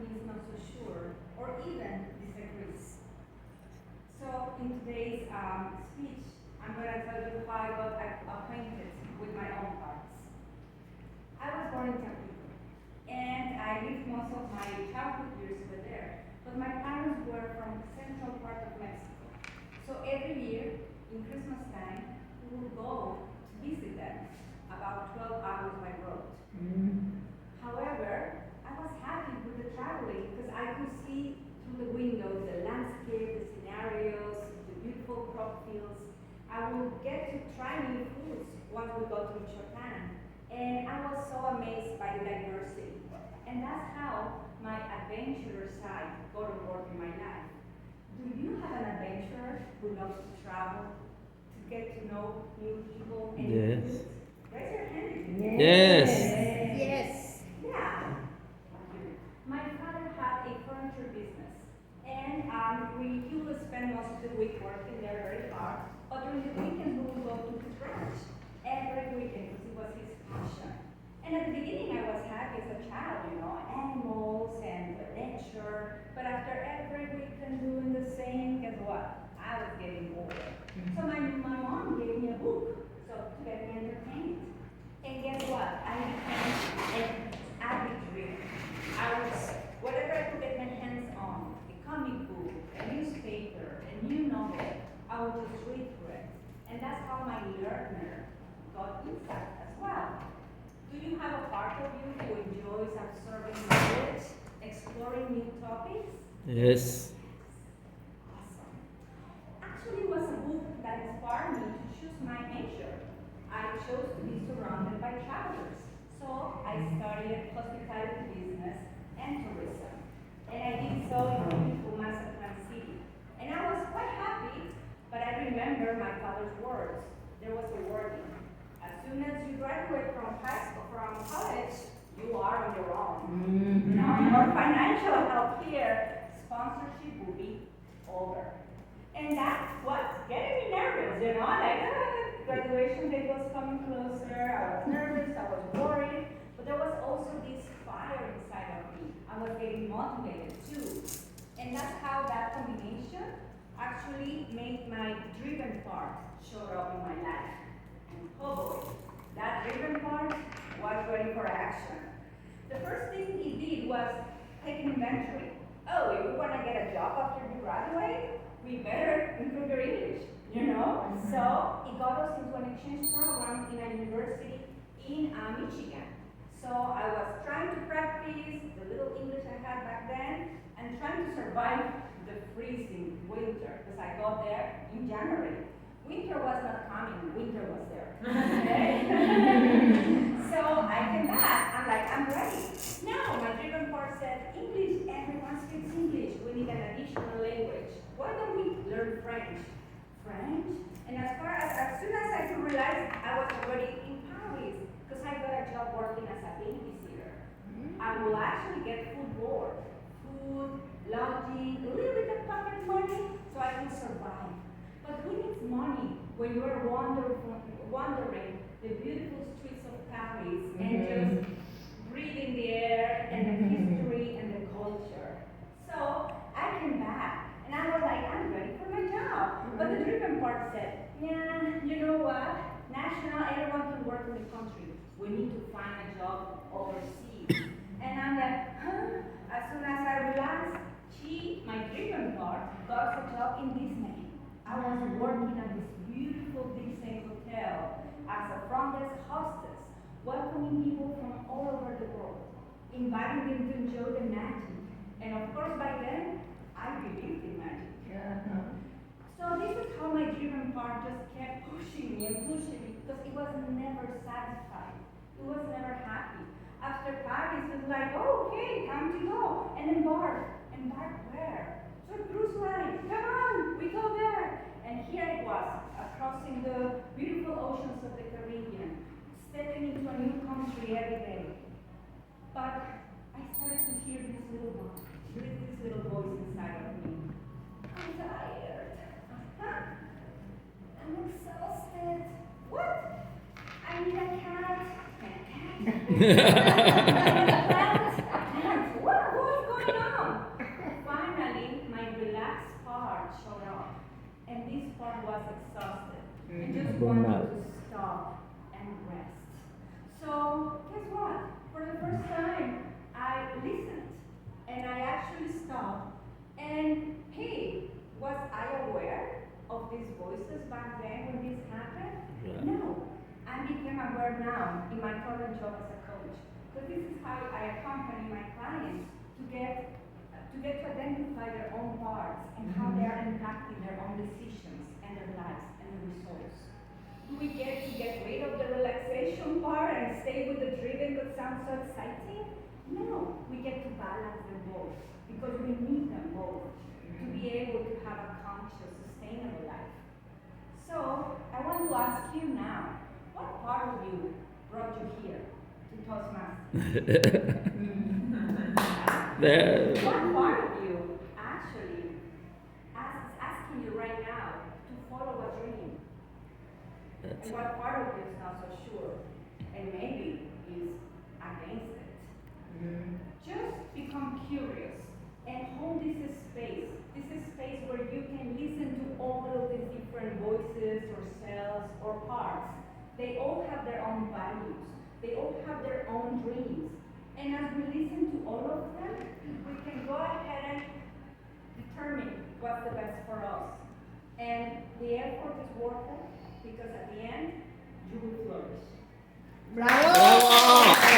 he is not so sure or even disagrees. So in today's speech, I'm going to tell you how I got acquainted with my own parts. I was born in Cancun, and I lived most of my childhood years over there. But my parents were from the central part of Mexico. So every year, in Christmas time, we would go to visit them, about 12 hours by road. However, I was happy with the traveling because I could see through the window the landscape, the scenarios, the beautiful crop fields. I would get to try new foods once we got to Michoacan. And I was so amazed by the diversity. And that's how my adventurer side got on board in my life. Do you have an adventurer who loves to travel, to get to know new people and new foods? Raise your hand if you do. Yes. Yes. Yeah. My father had a furniture business, and he would spend most of the week working there very hard. But during the weekend, we would go to his ranch every weekend because it was his passion. And at the beginning, I was happy as a child, animals and nature. But after every weekend doing the same, guess what? I was getting bored. So my mom gave me a book to get me entertained. And guess what? I became an avid reader. Whatever I could get my hands on, a comic book, a newspaper, a new novel, I would just read through it. And that's how my learner got insight as well. Do you have a part of you who enjoys absorbing knowledge, exploring new topics? Yes. Awesome. Actually, it was a book that inspired me to choose my major. I chose to be surrounded by travelers. So I studied hospitality business and tourism. And I did so in beautiful Mazatlan City. And I was quite happy, but I remember my father's words. There was a warning. As soon as you graduate from college, you are on your own. No more financial help here. Sponsorship will be over. And that's what's getting me nervous, graduation date was coming closer. I was nervous, I was worried, but there was also this fire inside of me. I was getting motivated too. And that's how that combination actually made my driven part show up in my life. And oh boy, that driven part was ready for action. The first thing he did was take an inventory. Oh, if we want to get a job after we graduate, we better improve your English, So he got us into an exchange program in a university in Michigan. So I was trying to practice the little English I had back then and trying to survive the freezing winter because I got there in January. Winter was not coming, winter was there. So I came back, I'm ready. No, my driven part said, English, everyone speaks English. We need an additional language. Why don't we learn French? French? And as soon as I could realize I was already in Paris, because I got a job working as a babysitter. I will actually get food board, food, lodging, a little bit of pocket money, so I can survive. But who needs money when you are wandering the beautiful streets of Paris and just breathing the air and the history and the culture? So I came back and I was like, I'm ready for my job. But the driven part said, yeah, you know what? Everyone can work in the country. We need to find a job overseas. And I'm like, huh? As soon as I realized, my driven part, got a job in Disney. I was working at this beautiful Disney hotel as a front desk hostess, welcoming people from all over the world, inviting them to enjoy the magic. And of course, by then, I believed in magic. So this is how my driven part just kept pushing me because it was never satisfied. It was never happy. After Paris, it was like, oh, okay, time to go and embark. Embark where? To a cruise line. Come on, we go there. And here it was, crossing the beautiful oceans of the Caribbean, stepping into a new country every day. But I started to hear this little voice inside of me. I'm tired. I'm exhausted. What? I need a cat. A cat? I need a plant. A plant. What's going and this part was exhausted and Mm. just Burn wanted out. to stop and rest. So guess what? For the first time, I listened and I actually stopped. And hey, was I aware of these voices back then when this happened? Yeah. No. I became aware now in my current job as a coach. Because this is how I accompany my clients to identify their own parts and how they are impacting their own decisions and their lives and the results. Do we get to get rid of the relaxation part and stay with the driven that sounds so exciting? No, we get to balance them both because we need them both to be able to have a conscious, sustainable life. So I want to ask you now, what part of you brought you here to Toastmasters? There. What part of you actually is asking you right now to follow a dream? That's And what part of you is not so sure and maybe is against it? Just become curious and hold this space. This is space where you can listen to all of these different voices or cells or parts. They all have their own values. They all have their own dreams.